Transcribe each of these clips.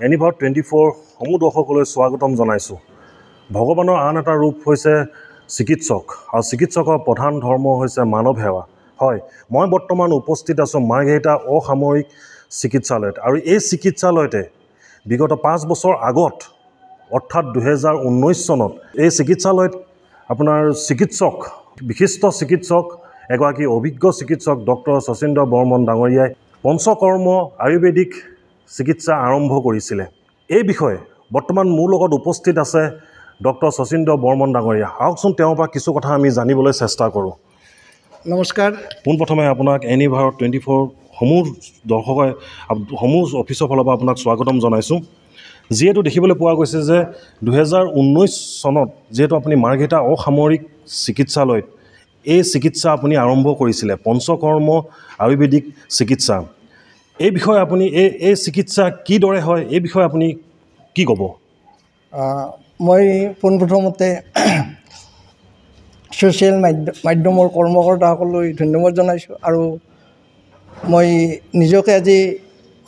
এনিভাৰ 24 সমূহ দৰ্শকলৈ স্বাগতম জনাইছোঁ। ভগৱানৰ আন এটা ৰূপ হৈছে চিকিৎসক আৰু চিকিৎসকৰ প্ৰধান ধৰ্ম হৈছে মানৱ সেৱা। হয়, মই বৰ্তমান উপস্থিত আছোঁ মাৰ্ঘেৰিটা অসামৰিক চিকিৎসালয়ত আৰু এই চিকিৎসালয়তে বিগত 5 বছৰ আগত অৰ্থাৎ 2019 চনত এই চিকিৎসালয়ত আপোনাৰ চিকিৎসক বিশিষ্ট চিকিৎসক এগৰাকী অভিজ্ঞ চিকিৎসক ডক্টৰ শচীন্দ্ৰ বৰ্মন ডাঙৰীয়াই পঞ্চকৰ্ম আয়ুৰ্বেদিক চিকিৎসা আৰম্ভ কৰিছিলে। এই বিষয়ে বৰ্তমান মোৰ লগত উপস্থিত আছে ডক্টৰ শচীন্দ্ৰ বৰ্মন ডাঙৰীয়া। আহকচোন তেওঁৰ পৰা কিছু কথা আমি জানিবলৈ চেষ্টা কৰোঁ। নমস্কাৰ। পোনপ্ৰথমে আপোনাক এনিভাৰ 24 সমূহ অফিচৰ ফালৰ পৰা আপোনাক স্বাগতম জনাইছোঁ। যিহেতু দেখিবলৈ পোৱা গৈছে যে 2019 চনত যিহেতু আপুনি মাৰ্ঘেৰিটা অসামৰিক চিকিৎসালয়ত এই চিকিৎসা আপুনি আৰম্ভ কৰিছিলে, পঞ্চকৰ্ম আয়ুৰ্বেদিক চিকিৎসা। এই বিষয়ে আপুনি এই চিকিৎসা কিদৰে হয় এই বিষয়ে আপুনি কি ক'ব? মই পোনপ্ৰথমতে ছ'চিয়েল মাধ্যমৰ কৰ্মকৰ্তাসকললৈ ধন্যবাদ জনাইছোঁ আৰু মই নিজকে আজি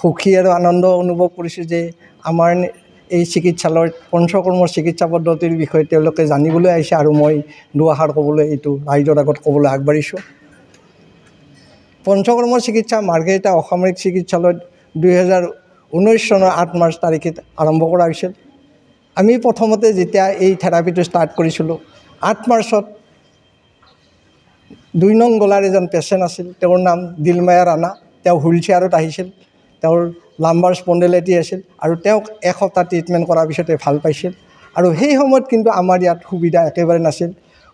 সুখী আৰু আনন্দ অনুভৱ কৰিছোঁ যে আমাৰ এই চিকিৎসালয়ত পঞ্চকৰ্মৰ চিকিৎসা পদ্ধতিৰ বিষয়ে তেওঁলোকে জানিবলৈ আহিছে আৰু মই দুআষাৰ ক'বলৈ এইটো ৰাইজৰ আগত ক'বলৈ আগবাঢ়িছোঁ। পঞ্চকৰ্মৰ চিকিৎসা মাৰ্ঘেৰিটা অসামৰিক চিকিৎসালয়ত 2019 চনৰ 8 মাৰ্চ তাৰিখে আৰম্ভ কৰা হৈছিল। আমি প্ৰথমতে যেতিয়া এই থেৰাপিটো ষ্টাৰ্ট কৰিছিলোঁ 8 মাৰ্চত 2 নং গলাৰ এজন পেচেণ্ট আছিল, তেওঁৰ নাম দিলমায়া ৰাণা। তেওঁ হুইল চেয়াৰত আহিছিল, তেওঁৰ লাম্বাৰ স্পণ্ডেলাইটিছ আছিল আৰু তেওঁক এসপ্তাহ ট্ৰিটমেণ্ট কৰাৰ পিছতে ভাল পাইছিল। আৰু সেই সময়ত কিন্তু আমাৰ ইয়াত সুবিধা একেবাৰে নাছিল।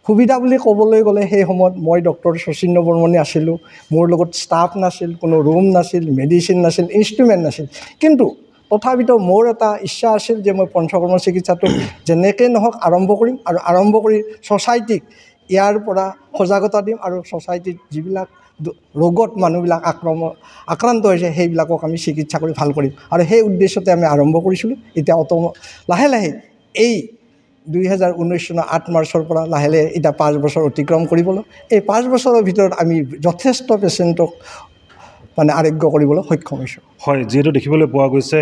সুবিধা বুলি ক'বলৈ গ'লে সেই সময়ত মই ডক্টৰ শচীন্দ্ৰ বৰ্মনে আছিলোঁ, মোৰ লগত ষ্টাফ নাছিল, কোনো ৰুম নাছিল, মেডিচিন নাছিল, ইনষ্ট্ৰুমেণ্ট নাছিল। কিন্তু তথাপিতো মোৰ এটা ইচ্ছা আছিল যে মই পঞ্চকৰ্ম চিকিৎসাটো যেনেকৈ নহওক আৰম্ভ কৰিম আৰু আৰম্ভ কৰি ছ'চাইটিক ইয়াৰ পৰা সজাগতা দিম আৰু ছ'চাইটিত যিবিলাক ৰোগত মানুহবিলাক আক্ৰান্ত হৈছে সেইবিলাকক আমি চিকিৎসা কৰি ভাল কৰিম আৰু সেই উদ্দেশ্যতে আমি আৰম্ভ কৰিছিলোঁ। এতিয়া লাহে লাহে এই 2019 চনৰ 8 মাৰ্চৰ পৰা লাহে লাহে এতিয়া 5 বছৰ অতিক্ৰম কৰিবলৈ, এই 5 বছৰৰ ভিতৰত আমি যথেষ্ট পেচেণ্টক আৰোগ্য কৰিবলৈ সক্ষম হৈছোঁ। হয়, যিহেতু দেখিবলৈ পোৱা গৈছে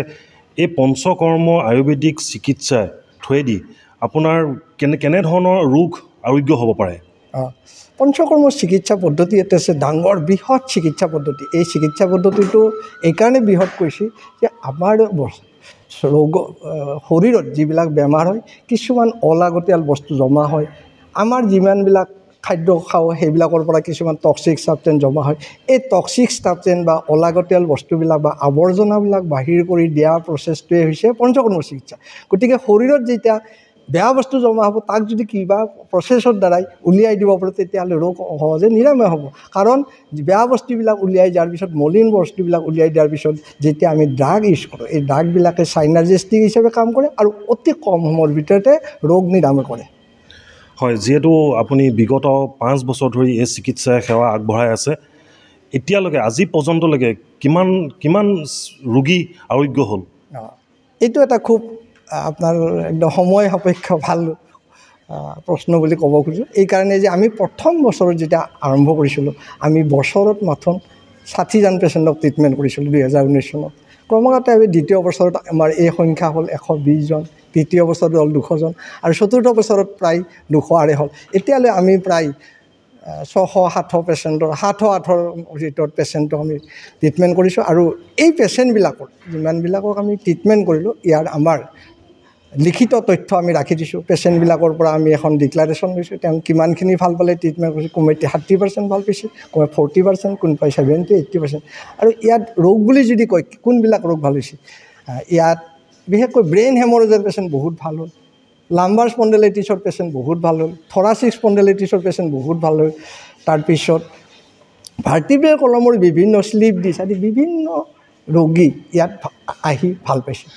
এই পঞ্চকৰ্ম আয়ুৰ্বেদিক চিকিৎসাৰ থ্ৰুৱেদি আপোনাৰ কেনেধৰণৰ ৰোগ আৰোগ্য হ'ব পাৰে? পঞ্চকৰ্ম চিকিৎসা পদ্ধতি এটা আছে ডাঙৰ বৃহৎ চিকিৎসা পদ্ধতি। এই চিকিৎসা পদ্ধতিটো এইকাৰণে বৃহৎ কৈছোঁ যে আমাৰ শৰীৰত যিবিলাক বেমাৰ হয়, কিছুমান অলাগতিয়াল বস্তু জমা হয়। আমাৰ যিমানবিলাক খাদ্য খাওঁ সেইবিলাকৰ পৰা কিছুমান টক্সিক ছাবষ্টেঞ্চ জমা হয়। এই টক্সিক ছাবষ্টেঞ্চ বা অলাগতিয়াল বস্তুবিলাক বা আৱৰ্জনাবিলাক বাহিৰ কৰি দিয়া প্ৰচেছটোৱে হৈছে পঞ্চকৰ্ম চিকিৎসা। গতিকে শৰীৰত যেতিয়া বেয়া বস্তু জমা হ'ব তাক যদি কিবা প্ৰচেছৰ দ্বাৰাই উলিয়াই দিব পাৰোঁ তেতিয়াহ'লে ৰোগ সহজে নিৰাময় হ'ব। কাৰণ বেয়া বস্তুবিলাক উলিয়াই দিয়াৰ পিছত, মলিন বস্তুবিলাক উলিয়াই দিয়াৰ পিছত যেতিয়া আমি ড্ৰাগ ইউজ কৰোঁ, এই ড্ৰাগবিলাকে চাইনাৰ্জেষ্টিক হিচাপে কাম কৰে আৰু অতি কম সময়ৰ ভিতৰতে ৰোগ নিৰাময় কৰে। হয়, যিহেতু আপুনি বিগত 5 বছৰ ধৰি এই চিকিৎসা সেৱা আগবঢ়াই আছে, এতিয়ালৈকে আজি পৰ্যন্তলৈকে কিমান ৰোগী আৰোগ্য হ'ল? এইটো এটা খুব আপোনাৰ একদম সময় সাপেক্ষ ভাল প্ৰশ্ন বুলি ক'ব খোজোঁ। এইকাৰণে যে আমি প্ৰথম বছৰত যেতিয়া আৰম্ভ কৰিছিলোঁ আমি বছৰত মাথোন 60জন পেচেণ্টক ট্ৰিটমেণ্ট কৰিছিলোঁ 2019 চনত। ক্ৰমাগতে আমি দ্বিতীয় বছৰত আমাৰ এই সংখ্যা হ'ল 120জন, তৃতীয় বছৰত হ'ল 200জন আৰু চতুৰ্থ বছৰত প্ৰায় 200 হ'ল। এতিয়ালৈ আমি প্ৰায় 660 পেচেণ্টৰ 708 ভিতৰত পেচেণ্টক আমি ট্ৰিটমেণ্ট কৰিছোঁ আৰু এই পেচেণ্টবিলাকৰ যিমানবিলাকক আমি ট্ৰিটমেণ্ট কৰিলোঁ ইয়াৰ আমাৰ লিখিত তথ্য আমি ৰাখি দিছোঁ। পেচেণ্টবিলাকৰ পৰা আমি এখন ডিক্লাৰেশ্যন লৈছোঁ, তেওঁ কিমানখিনি ভাল পালে ট্ৰিটমেণ্ট কৰিছোঁ। কোনোবাই 30% ভাল পাইছে, কোনোবাই 40%, কোনোবাই 70-80%। আৰু ইয়াত ৰোগ বুলি যদি কয় কোনবিলাক ৰোগ ভাল হৈছে, ইয়াত বিশেষকৈ ব্ৰেইন হেমৰেজৰ পেচেণ্ট বহুত ভাল হ'ল, লাম্বাৰ স্পণ্ডেলাইটিছৰ পেচেণ্ট বহুত ভাল হ'ল, থৰাচিক স্পণ্ডেলাইটিছৰ পেচেণ্ট বহুত ভাল হ'ল। তাৰপিছত ভাৰ্টিব্ৰেল কলমৰ বিভিন্ন শ্লিপ ডিছ আদি বিভিন্ন ৰোগী ইয়াত আহি ভাল পাইছে।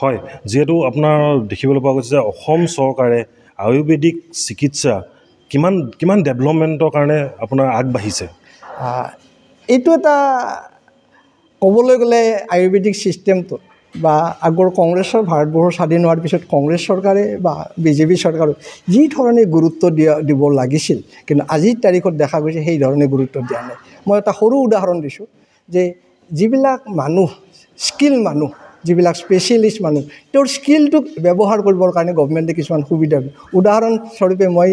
হয়, যিহেতু আপোনাৰ দেখিবলৈ পোৱা গৈছে যে অসম চৰকাৰে আয়ুৰ্বেদিক চিকিৎসা কিমান ডেভেলপমেণ্টৰ কাৰণে আপোনাৰ আগবাঢ়িছে? এইটো এটা ক'বলৈ গ'লে আয়ুৰ্বেদিক ছিষ্টেমটো বা আগৰ কংগ্ৰেছৰ ভাৰতবৰ্ষ স্বাধীন হোৱাৰ পিছত কংগ্ৰেছ চৰকাৰে বা বিজেপি চৰকাৰে যি ধৰণে গুৰুত্ব দিব লাগিছিল কিন্তু আজিৰ তাৰিখত দেখা গৈছে সেই ধৰণে গুৰুত্ব দিয়া নাই। মই এটা সৰু উদাহৰণ দিছোঁ যে যিবিলাক মানুহ স্কিল মানুহ যিবিলাক স্পেচিয়েলিষ্ট মানুহ তেওঁৰ স্কিলটোক ব্যৱহাৰ কৰিবৰ কাৰণে গভৰ্ণমেণ্টে কিছুমান সুবিধা দিয়ে উদাহৰণস্বৰূপে মই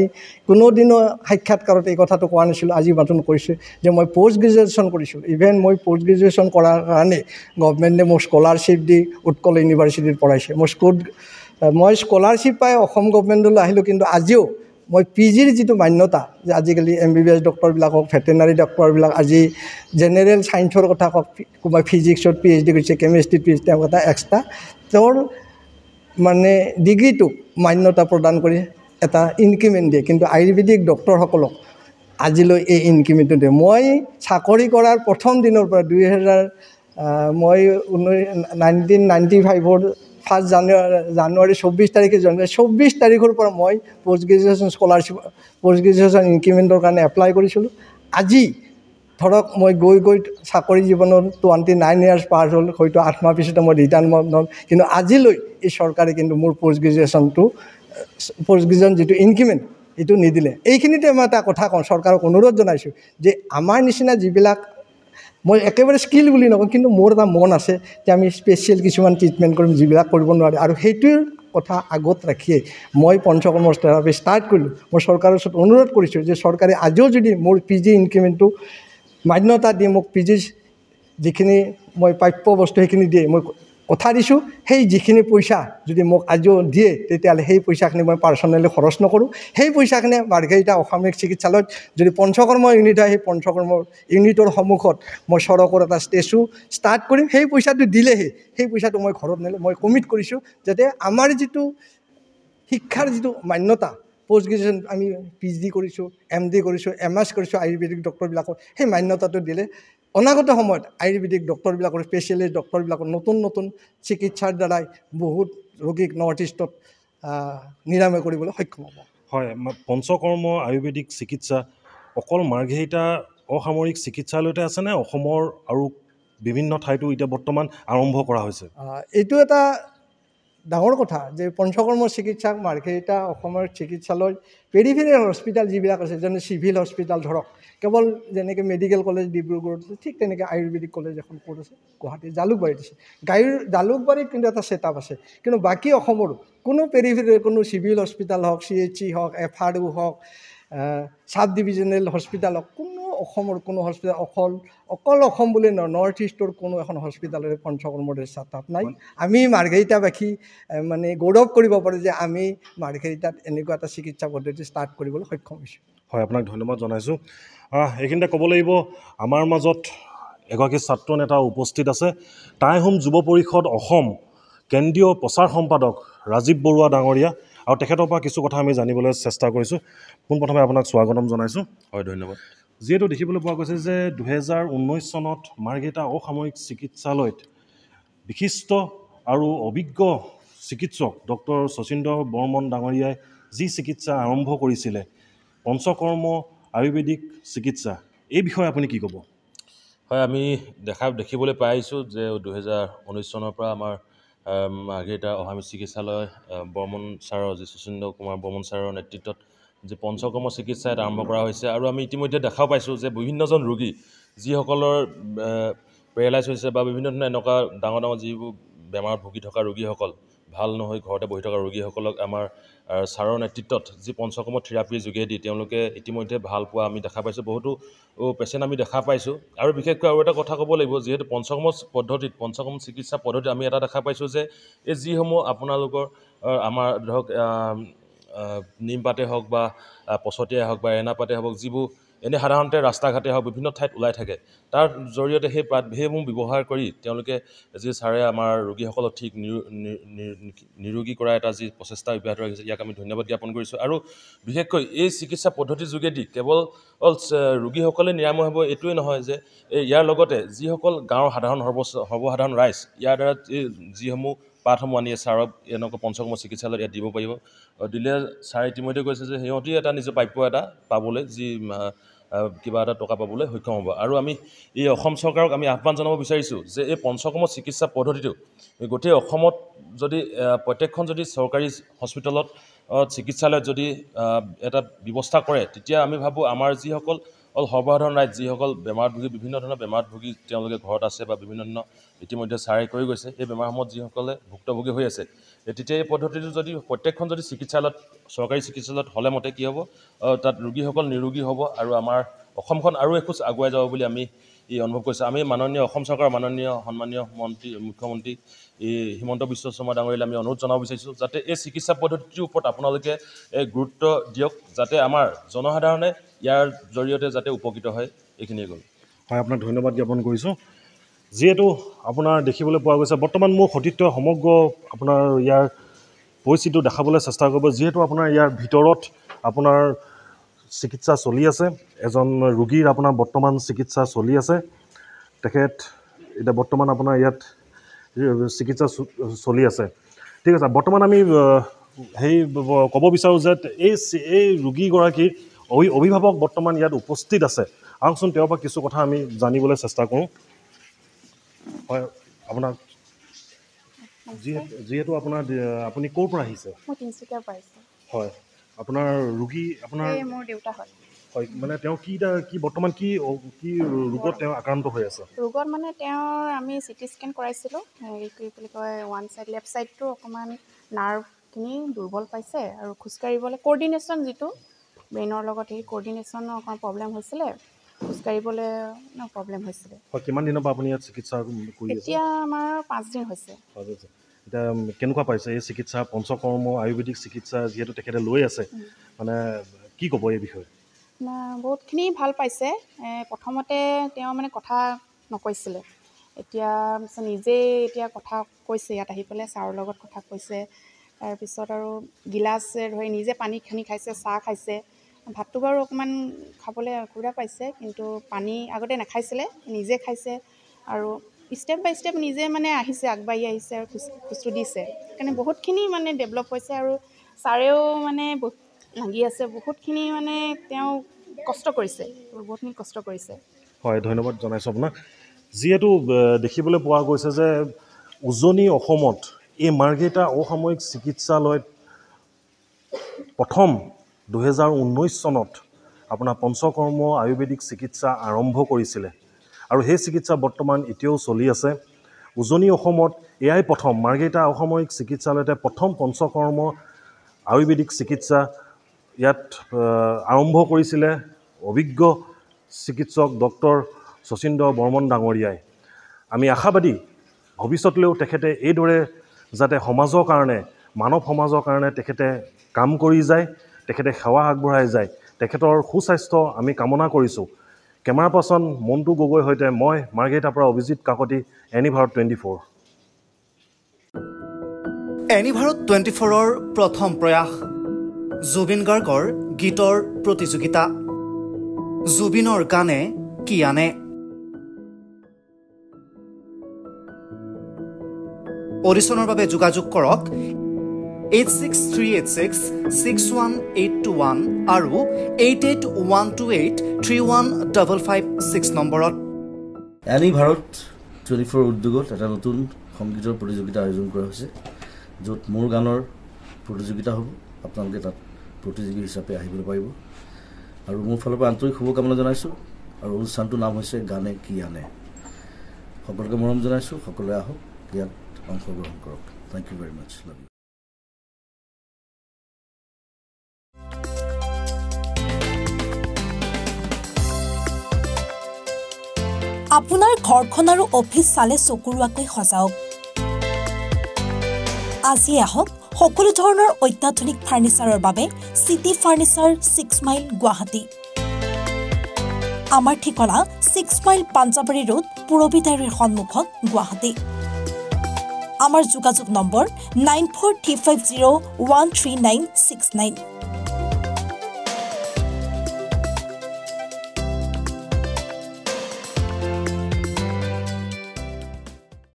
কোনোদিনো সাক্ষাৎকাৰত এই কথাটো কোৱা নাছিলোঁ আজি মাত্ৰ কৈছোঁ যে মই পষ্ট গ্ৰেজুৱেশ্যন কৰিছিলোঁ ইভেন মই পষ্ট গ্ৰেজুৱেশ্যন কৰাৰ কাৰণে গভৰ্ণমেণ্টে মোক স্কলাৰশ্বিপ দি উৎকল ইউনিভাৰ্চিটিত পঢ়াইছে মই স্কলাৰশ্বিপ পাই অসম গভৰ্ণমেণ্টলৈ আহিলোঁ কিন্তু আজিও মই পি জিৰ যিটো মান্যতা যে আজিকালি MBBS ডক্টৰবিলাক হওক ভেটেনাৰী ডক্টৰবিলাক আজি জেনেৰেল ছায়েন্সৰ কথা কওক কোনোবাই ফিজিক্সত PhD কৰিছে কেমেষ্ট্ৰিত PhD তেওঁ এটা এক্সট্ৰা তেওঁৰ মানে ডিগ্ৰীটোক মান্যতা প্ৰদান কৰি এটা ইনক্ৰিমেণ্ট দিয়ে কিন্তু আয়ুৰ্বেদিক ডক্টৰসকলক আজিলৈ এই ইনক্ৰিমেণ্টটো দিয়ে মই চাকৰি কৰাৰ প্ৰথম দিনৰ পৰা মই 1995ৰ 1 জানুৱাৰী 24 তাৰিখে জন্ম 24 তাৰিখৰ পৰা মই post graduation scholarship post graduation ইনক্ৰিমেণ্টৰ কাৰণে এপ্লাই কৰিছিলোঁ আজি ধৰক মই গৈ চাকৰি জীৱনৰ 29 ইয়াৰ্ছ পাৰ হ'ল হয়তো 8 মাহ পিছতে মই ৰিটায়াৰমেণ্ট হ'ম কিন্তু আজিলৈ এই চৰকাৰে কিন্তু মোৰ পষ্ট গ্ৰেজুৱেশ্যন যিটো ইনক্ৰিমেণ্ট এইটো নিদিলে এইখিনিতে মই এটা কথা কওঁ চৰকাৰক অনুৰোধ জনাইছোঁ যে আমাৰ নিচিনা যিবিলাক মই একেবাৰে স্কিল বুলি নকওঁ কিন্তু মোৰ এটা মন আছে যে আমি স্পেচিয়েল কিছুমান ট্ৰিটমেণ্ট কৰিম যিবিলাক কৰিব নোৱাৰে আৰু সেইটোৰ কথা আগত ৰাখিয়ে মই পঞ্চকৰ্ম থেৰাপি ষ্টাৰ্ট কৰিলোঁ মই চৰকাৰৰ ওচৰত অনুৰোধ কৰিছোঁ যে চৰকাৰে আজিও যদি মোৰ PG ইনক্ৰিমেণ্টটো মান্যতা দিয়ে মোক PG যিখিনি মই প্ৰাপ্য বস্তু সেইখিনি দিয়ে মই কথা দিছোঁ সেই যিখিনি পইচা যদি মোক আজিও দিয়ে তেতিয়াহ'লে সেই পইচাখিনি মই পাৰ্চনেলি খৰচ নকৰোঁ সেই পইচাখিনি মাৰ্ঘেৰিটা অসামৰিক চিকিৎসালয়ত যদি পঞ্চকৰ্ম ইউনিট হয় সেই পঞ্চকৰ্ম ইউনিটৰ সন্মুখত মই চৰকৰ এটা ষ্টেচু ষ্টাৰ্ট কৰিম সেই পইচাটো দিলেহে সেই পইচাটো মই ঘৰত নিলে মই কমিট কৰিছোঁ যাতে আমাৰ যিটো শিক্ষাৰ যিটো মান্যতা পষ্ট গ্ৰেজুৱেশ্যন আমি PhD কৰিছোঁ MD কৰিছোঁ MS কৰিছোঁ আয়ুৰ্বেদিক ডক্টৰবিলাকৰ সেই মান্যতাটো দিলে অনাগত সময়ত আয়ুৰ্বেদিক ডক্টৰবিলাকৰ স্পেচিয়েলিষ্ট ডক্টৰবিলাকৰ নতুন চিকিৎসাৰ দ্বাৰাই বহুত ৰোগীক নৰ্থ ইষ্টত নিৰাময় কৰিবলৈ সক্ষম হ'ব হয় পঞ্চকৰ্ম আয়ুৰ্বেদিক চিকিৎসা অকল মাৰ্ঘেৰিটা অসামৰিক চিকিৎসালয়তে আছেনে অসমৰ আৰু বিভিন্ন ঠাইতো এতিয়া বৰ্তমান আৰম্ভ কৰা হৈছে এইটো এটা ডাঙৰ কথা যে পঞ্চকৰ্ম চিকিৎসা মাৰ্ঘেৰিটা অসমৰ চিকিৎসালয় পেৰিফেৰিয়েল হস্পিটেল যিবিলাক আছে যেনে চিভিল হস্পিটেল ধৰক কেৱল যেনেকৈ মেডিকেল কলেজ ডিব্ৰুগড়ত ঠিক তেনেকৈ আয়ুৰ্বেদিক কলেজ এখন ক'ত আছে গুৱাহাটী জালুকবাৰীত আছে জালুকবাৰীত কিন্তু এটা ছেটআপ আছে কিন্তু বাকী অসমৰো কোনো পেৰিফেৰিয়েল কোনো চিভিল হস্পিটেল হওক CHC হওক FRO হওক সাব ডিভিজনেল হস্পিটেল হওক কোনো অসমৰ কোনো হস্পিটেল অকল অসম বুলি নহয় নৰ্থ ইষ্টৰ কোনো এখন হস্পিটেলৰে পঞ্চকৰ্মৰ ছেটআপ নাই আমি মাৰ্ঘেৰিটাবাসী মানে গৌৰৱ কৰিব পাৰোঁ যে আমি মাৰ্ঘেৰিটাত এনেকুৱা এটা চিকিৎসা পদ্ধতি ষ্টাৰ্ট কৰিবলৈ সক্ষম হৈছোঁ হয় আপোনাক ধন্যবাদ জনাইছোঁ এইখিনিতে ক'ব লাগিব আমাৰ মাজত এগৰাকী ছাত্ৰ নেতা উপস্থিত আছে টাই-হোম যুৱ পৰিষদ অসম কেন্দ্ৰীয় প্ৰচাৰ সম্পাদক ৰাজীৱ বৰুৱা ডাঙৰীয়া আৰু তেখেতৰ পৰা কিছু কথা আমি জানিবলৈ চেষ্টা কৰিছোঁ পোনপ্ৰথমে আপোনাক স্বাগতম জনাইছোঁ হয় ধন্যবাদ যিহেতু দেখিবলৈ পোৱা গৈছে যে 2019 চনত মাৰ্ঘেৰিটা অসামৰিক চিকিৎসালয়ত বিশিষ্ট আৰু অভিজ্ঞ চিকিৎসক ডক্টৰ শচীন্দ্ৰ বৰ্মন ডাঙৰীয়াই যি চিকিৎসা আৰম্ভ কৰিছিলে পঞ্চকৰ্ম আয়ুৰ্বেদিক চিকিৎসা এই বিষয়ে আপুনি কি ক'ব হয় আমি দেখিবলৈ পাইছোঁ যে 2019 চনৰ পৰা আমাৰ মাৰ্ঘেৰিটা অসামৰিক চিকিৎসালয় বৰ্মন ছাৰৰ যি শচীন্দ্ৰ কুমাৰ বৰ্মন ছাৰৰ নেতৃত্বত যে পঞ্চকৰ্ম চিকিৎসা এটা আৰম্ভ কৰা হৈছে আৰু আমি ইতিমধ্যে দেখাও পাইছোঁ যে বিভিন্নজন ৰোগী যিসকলৰ পেৰালাইজ হৈছে বা বিভিন্ন ধৰণৰ এনেকুৱা ডাঙৰ যিবোৰ বেমাৰত ভুগি থকা ৰোগীসকল ভাল নহয় ঘৰতে বহি থকা ৰোগীসকলক আমাৰ ছাৰৰ নেতৃত্বত যি পঞ্চকৰ্ম থেৰাপিৰ যোগেদি তেওঁলোকে ইতিমধ্যে ভাল পোৱা আমি দেখা পাইছোঁ বহুতো পেচেণ্ট আমি দেখা পাইছোঁ আৰু বিশেষকৈ আৰু এটা কথা ক'ব লাগিব যিহেতু পঞ্চকৰ্ম চিকিৎসা পদ্ধতিত আমি এটা দেখা পাইছোঁ যে এই যিসমূহ আপোনালোকৰ আমাৰ ধৰক নিমপাতে হওক বা পচতীয়াই হওক বা এনাপাতে হওক যিবোৰ এনে সাধাৰণতে ৰাস্তা ঘাটে হওক বিভিন্ন ঠাইত ওলাই থাকে তাৰ জৰিয়তে সেইসমূহ ব্যৱহাৰ কৰি তেওঁলোকে যি ছাৰে আমাৰ ৰোগীসকলক ঠিক নিৰোগী কৰা এটা যি প্ৰচেষ্টা অব্যাহত ৰাখিছে ইয়াক আমি ধন্যবাদ জ্ঞাপন কৰিছোঁ আৰু বিশেষকৈ এই চিকিৎসা পদ্ধতিৰ যোগেদি কেৱল ৰোগীসকলে নিৰাময় হ'ব এইটোৱে নহয় যে ইয়াৰ লগতে যিসকল গাঁৱৰ সৰ্বসাধাৰণ ৰাইজ ইয়াৰ দ্বাৰা যিসমূহ পাঠসমূহ আনি ছাৰক এনেকুৱা পঞ্চকৰ্ম চিকিৎসালয়ত ইয়াত দিব পাৰিব দিলে ছাৰে ইতিমধ্যে কৈছে যে সিহঁতি এটা নিজৰ প্ৰাপ্য এটা পাবলৈ যি কিবা এটা টকা পাবলৈ সক্ষম হ'ব আৰু আমি এই অসম চৰকাৰক আমি আহ্বান জনাব বিচাৰিছোঁ যে এই পঞ্চকৰ্ম চিকিৎসা পদ্ধতিটো গোটেই অসমত যদি প্ৰত্যেকখন যদি চৰকাৰী হস্পিটেলত চিকিৎসালয়ত যদি এটা ব্যৱস্থা কৰে তেতিয়া আমি ভাবোঁ আমাৰ যিসকল সৰ্বসাধাৰণ ৰাইজ যিসকল বেমাৰত ভুগি বিভিন্ন ধৰণৰ বেমাৰত ভুগি তেওঁলোকে ঘৰত আছে বা বিভিন্ন ধৰণৰ ইতিমধ্যে ছাৰে কৈ গৈছে এই বেমাৰসমূহত যিসকলে ভুক্তভোগী হৈ আছে তেতিয়া এই পদ্ধতিটো যদি প্ৰত্যেকখন যদি চিকিৎসালয়ত চৰকাৰী চিকিৎসালয়ত হ'লে মতে কি হ'ব তাত ৰোগীসকল নিৰোগী হ'ব আৰু আমাৰ অসমখন আৰু এখোজ আগুৱাই যাব বুলি আমি অনুভৱ কৰিছোঁ আমি মাননীয় অসম চৰকাৰৰ মাননীয় সন্মানীয় মুখ্যমন্ত্ৰী হিমন্ত বিশ্ব শৰ্মা ডাঙৰীয়ালৈ আমি অনুৰোধ জনাব বিচাৰিছোঁ যাতে এই চিকিৎসা পদ্ধতিটোৰ ওপৰত আপোনালোকে গুৰুত্ব দিয়ক যাতে আমাৰ জনসাধাৰণে ইয়াৰ জৰিয়তে যাতে উপকৃত হয় এইখিনিয়ে গ'ল হয় আপোনাক ধন্যবাদ জ্ঞাপন কৰিছোঁ যিহেতু আপোনাৰ দেখিবলৈ পোৱা গৈছে বৰ্তমান মোৰ সতীৰ্থই সমগ্ৰ আপোনাৰ ইয়াৰ পৰিস্থিতিটো দেখাবলৈ চেষ্টা কৰিব যিহেতু আপোনাৰ ইয়াৰ ভিতৰত আপোনাৰ চিকিৎসা চলি আছে এজন ৰোগীৰ আপোনাৰ বৰ্তমান চিকিৎসা চলি আছে তেখেত এতিয়া বৰ্তমান আপোনাৰ ইয়াত চিকিৎসা চলি আছে ঠিক আছে বৰ্তমান আমি ক'ব বিচাৰোঁ যে এই ৰোগীগৰাকীৰ অভিভাৱক বৰ্তমান ইয়াত উপস্থিত আছে আহকচোন তেওঁৰ পৰা কিছু কথা আমি জানিবলৈ চেষ্টা কৰোঁ হয় আপোনাক যিহেতু আপোনাৰ আপুনি ক'ৰ পৰা আহিছে মই তিনিচুকীয়াৰ পৰা আহিছোঁ হয় আপোনাৰ ৰোগী আপোনাৰ মোৰ দেউতা হয় হয় মানে তেওঁ কি বৰ্তমান কি ৰোগত তেওঁ আক্ৰান্ত হৈ আছে ৰোগত মানে তেওঁৰ আমি চিটি স্কেন কৰাইছিলোঁ কি বুলি কয় ওৱান চাইড লেফ্ট ছাইডটো অকণমান নাৰ্ভখিনি দুৰ্বল পাইছে আৰু খোজকাঢ়িবলৈ কোৰ্ডিনেশ্যন যিটো ব্ৰেইনৰ লগত সেই কোৰ্ডিনেশ্যনৰ অকণমান প্ৰব্লেম হৈছিলে খোজকাঢ়িবলৈ প্ৰব্লেম হৈছিলে হয় কিমান দিনৰ পৰা আপুনি ইয়াত চিকিৎসা কৰি আছে এতিয়া আমাৰ 5 দিন হৈছে এতিয়া কেনেকুৱা পাইছে এই চিকিৎসা পঞ্চকৰ্ম আয়ুৰ্বেদিক চিকিৎসা যিহেতু তেখেতে লৈ আছে মানে কি ক'ব এই বিষয়ে বহুতখিনি ভাল পাইছে প্ৰথমতে তেওঁ মানে কথা নকৈছিলে এতিয়া নিজেই এতিয়া কথা কৈছে ইয়াত আহি পেলাই ছাৰৰ লগত কথা কৈছে তাৰপিছত আৰু গিলাচে ধৰি নিজে পানী খানি খাইছে চাহ খাইছে ভাতটো বাৰু অকণমান খাবলৈ অসুবিধা পাইছে কিন্তু পানী আগতে নাখাইছিলে নিজে খাইছে আৰু ষ্টেপ বাই ষ্টেপ নিজে মানে আহিছে আগবাঢ়ি আহিছে আৰু খোজটো দিছে সেইকাৰণে বহুতখিনি মানে ডেভেলপ হৈছে আৰু ছাৰেও মানে লাগি আছে বহুতখিনি মানে তেওঁ কষ্ট কৰিছে বহুতখিনি কষ্ট কৰিছে হয় ধন্যবাদ জনাইছোঁ আপোনাক যিহেতু দেখিবলৈ পোৱা গৈছে যে উজনি অসমত এই মাৰ্ঘেৰিটা অসামৰিক চিকিৎসালয়ত প্ৰথম 2019 চনত আপোনাৰ পঞ্চকৰ্ম আয়ুৰ্বেদিক চিকিৎসা আৰম্ভ কৰিছিলে আৰু সেই চিকিৎসা বৰ্তমান এতিয়াও চলি আছে উজনি অসমত এয়াই প্ৰথম মাৰ্ঘেৰিটা অসামৰিক চিকিৎসালয়তে প্ৰথম পঞ্চকৰ্ম আয়ুৰ্বেদিক চিকিৎসা ইয়াত আৰম্ভ কৰিছিলে অভিজ্ঞ চিকিৎসক ডক্টৰ শচীন্দ্ৰ বৰ্মন ডাঙৰীয়াই আমি আশাবাদী ভৱিষ্যতলৈও তেখেতে এইদৰে যাতে সমাজৰ কাৰণে মানৱ সমাজৰ কাৰণে তেখেতে কাম কৰি যায় তেখেতে সেৱা আগবঢ়াই যায় তেখেতৰ সুস্বাস্থ্য আমি কামনা কৰিছোঁ কেমেৰা পাৰ্চন মণ্টু গগৈৰ সৈতে মই মাৰ্ঘেৰিটাৰ পৰা অভিজিত কাকতি এনি ভাৰত 24 এনি ভাৰত 24ৰ প্ৰথম প্ৰয়াস জুবিন গাৰ্গৰ গীতৰ প্ৰতিযোগিতা জুবিনৰ গানে কি আনে অডিশ্যনৰ বাবে যোগাযোগ কৰক 8638661821 আৰু 8812831556 নম্বৰত এনি ভাৰত 24 উদ্যোগত এটা নতুন সংগীতৰ প্ৰতিযোগিতা আয়োজন কৰা হৈছে য'ত মোৰ গানৰ প্ৰতিযোগিতা হ'ব আপোনালোকে তাত প্ৰতিযোগী হিচাপে আহিবলৈ পাৰিব আৰু মোৰ ফালৰ পৰা আন্তৰিক শুভকামনা জনাইছোঁ আৰু অনুষ্ঠানটোৰ নাম হৈছে গানে কি আনে সকলোকে মৰম জনাইছোঁ সকলোৱে আহক ইয়াত অংশগ্ৰহণ কৰক thank you very much love you আপোনাৰ ঘৰখন আৰু অফিচ চালে চকুৰুৱাকৈ সজাওক আজি আহক সকলো ধৰণৰ অত্যাধুনিক ফাৰ্নিচাৰৰ বাবে সিটি ফাৰ্নিচাৰ 6 মাইল গুৱাহাটী আমাৰ ঠিকনা 6 মাইল পাঞ্জাবাৰী ৰোড পুৰবিদাৰীৰ সন্মুখত গুৱাহাটী আমাৰ যোগাযোগ নম্বৰ 9435013969